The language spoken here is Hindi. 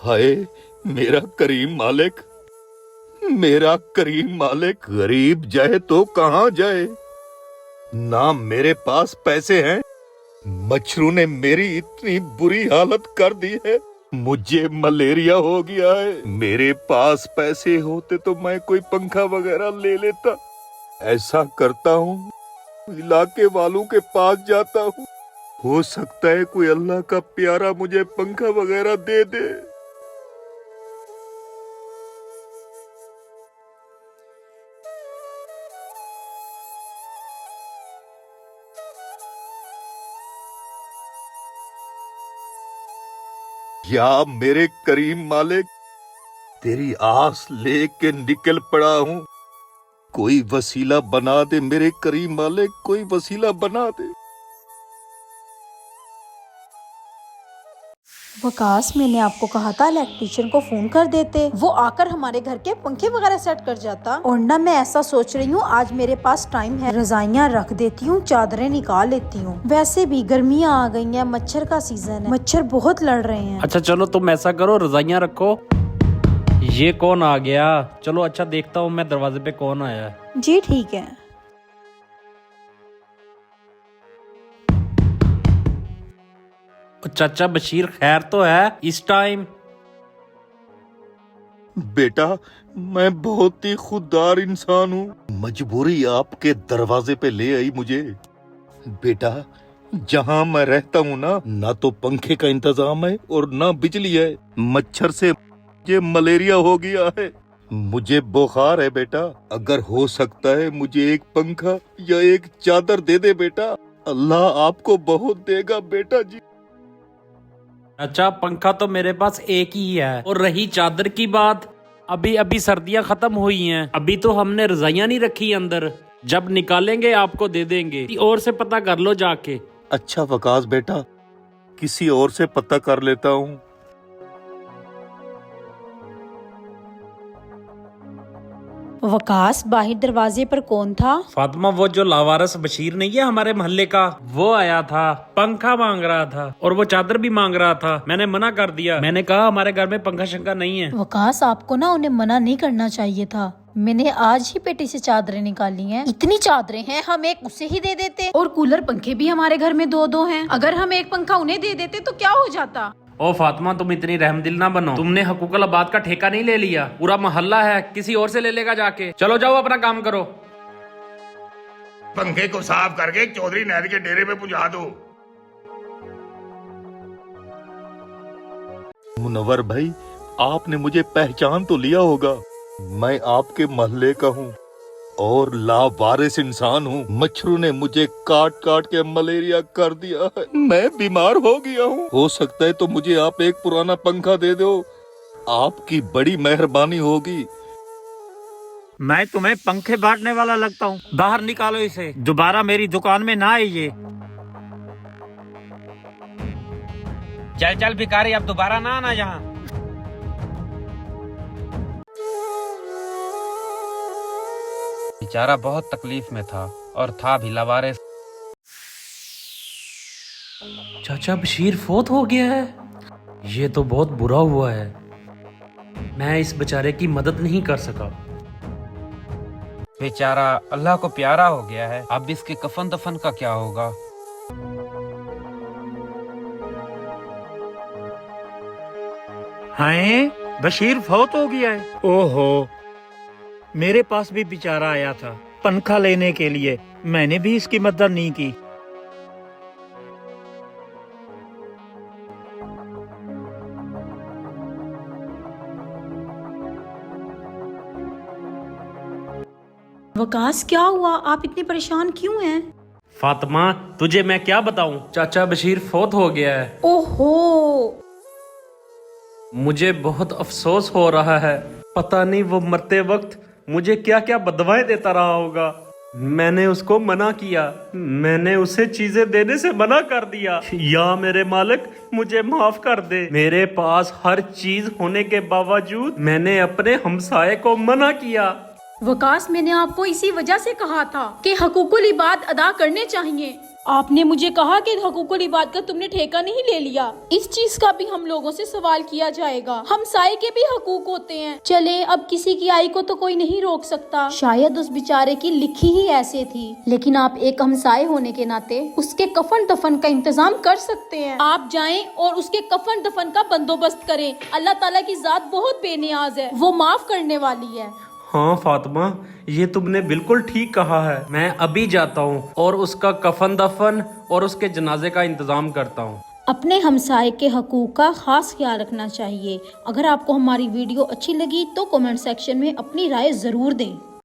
हाय मेरा करीम मालिक, मेरा करीम मालिक, गरीब जाए तो कहाँ जाए। ना मेरे पास पैसे हैं, मच्छरों ने मेरी इतनी बुरी हालत कर दी है, मुझे मलेरिया हो गया है। मेरे पास पैसे होते तो मैं कोई पंखा वगैरह ले लेता। ऐसा करता हूँ, इलाके वालों के पास जाता हूँ, हो सकता है कोई अल्लाह का प्यारा मुझे पंखा वगैरह दे दे। या मेरे करीम मालिक, तेरी आस लेके निकल पड़ा हूँ, कोई वसीला बना दे मेरे करीम मालिक, कोई वसीला बना दे। वकास, मैंने आपको कहा था इलेक्ट्रिशियन को फोन कर देते, वो आकर हमारे घर के पंखे वगैरह सेट कर जाता। और ना मैं ऐसा सोच रही हूँ, आज मेरे पास टाइम है, रजाइयाँ रख देती हूँ, चादरें निकाल लेती हूँ। वैसे भी गर्मियाँ आ गई हैं, मच्छर का सीजन है, मच्छर बहुत लड़ रहे हैं। अच्छा चलो तुम ऐसा करो, रजाइयाँ रखो। ये कौन आ गया? चलो अच्छा देखता हूँ मैं दरवाजे पे कौन आया है। जी ठीक है। चाचा बशीर, खैर तो है इस टाइम? बेटा, मैं बहुत ही खुददार इंसान हूँ, मजबूरी आपके दरवाजे पे ले आई मुझे। बेटा, जहाँ मैं रहता हूँ ना तो पंखे का इंतजाम है और ना बिजली है। मच्छर से मुझे मलेरिया हो गया है, मुझे बुखार है बेटा। अगर हो सकता है मुझे एक पंखा या एक चादर दे दे बेटा, अल्लाह आपको बहुत देगा बेटा जी। अच्छा, पंखा तो मेरे पास एक ही है। और रही चादर की बात, अभी अभी सर्दियां खत्म हुई हैं, अभी तो हमने रजाइयां नहीं रखी अंदर, जब निकालेंगे आपको दे देंगे। और से पता कर लो जाके। अच्छा वकास बेटा, किसी और से पता कर लेता हूँ। वकास, बाहर दरवाजे पर कौन था? फातिमा, वो जो लावारस बशीर नहीं है हमारे मोहल्ले का, वो आया था, पंखा मांग रहा था और वो चादर भी मांग रहा था। मैंने मना कर दिया, मैंने कहा हमारे घर में पंखा शंखा नहीं है। वकास, आपको ना उन्हें मना नहीं करना चाहिए था। मैंने आज ही पेटी से चादरें निकाली हैं। इतनी चादरें हैं, हम एक उसे ही दे देते। और कूलर पंखे भी हमारे घर में दो दो हैं। अगर हम एक पंखा उन्हें दे देते तो क्या हो जाता? ओ फातिमा, तुम इतनी रहमदिल ना बनो। तुमने हकूकल आबाद का ठेका नहीं ले लिया, पूरा मोहल्ला है, किसी और से ले लेगा जाके। चलो जाओ अपना काम करो। पंखे को साफ करके चौधरी नहर के डेरे पे पहुंचा दो। मुनव्वर भाई, आपने मुझे पहचान तो लिया होगा, मैं आपके मोहल्ले का हूँ और लावारिस इंसान हूँ। मच्छरों ने मुझे काट काट के मलेरिया कर दिया है, मैं बीमार हो गया हूँ। हो सकता है तो मुझे आप एक पुराना पंखा दे दो, आपकी बड़ी मेहरबानी होगी। मैं तुम्हें पंखे बांटने वाला लगता हूँ? बाहर निकालो इसे, दोबारा मेरी दुकान में ना आइए। चल चल भिखारी, अब दोबारा ना आना यहाँ। बेचारा बहुत तकलीफ में था और था भी लावारिस। चाचा बशीर फोत हो गया है, ये तो बहुत बुरा हुआ है। मैं इस बेचारे की मदद नहीं कर सका। बेचारा अल्लाह को प्यारा हो गया है, अब इसके कफन दफन का क्या होगा? हैं, बशीर फौत हो गया है? ओहो, मेरे पास भी बेचारा आया था पंखा लेने के लिए, मैंने भी इसकी मदद नहीं की। वकास, क्या हुआ? आप इतने परेशान क्यों हैं? फातिमा, तुझे मैं क्या बताऊं, चाचा बशीर फोत हो गया है। ओहो, मुझे बहुत अफसोस हो रहा है। पता नहीं वो मरते वक्त मुझे क्या क्या बदवाएं देता रहा होगा। मैंने उसको मना किया, मैंने उसे चीजें देने से मना कर दिया। या मेरे मालिक, मुझे माफ कर दे। मेरे पास हर चीज होने के बावजूद मैंने अपने हमसाये को मना किया। वकास, मैंने आपको इसी वजह से कहा था कि हकूकुल इबाद अदा करने चाहिए। आपने मुझे कहा कि हकूकुल इबाद का तुमने ठेका नहीं ले लिया। इस चीज का भी हम लोगों से सवाल किया जाएगा। हमसाये के भी हकूक होते हैं। चले, अब किसी की आई को तो कोई नहीं रोक सकता। शायद उस बेचारे की लिखी ही ऐसे थी, लेकिन आप एक हमसाये होने के नाते उसके कफन दफन का इंतजाम कर सकते हैं। आप जाएं और उसके कफन दफन का बंदोबस्त करें। अल्लाह ताला की जात बहुत बेनियाज है, वो माफ करने वाली है। हाँ फातिमा, ये तुमने बिल्कुल ठीक कहा है। मैं अभी जाता हूँ और उसका कफन दफन और उसके जनाजे का इंतजाम करता हूँ। अपने हमसाये के हकूक का खास ख्याल रखना चाहिए। अगर आपको हमारी वीडियो अच्छी लगी तो कमेंट सेक्शन में अपनी राय जरूर दें।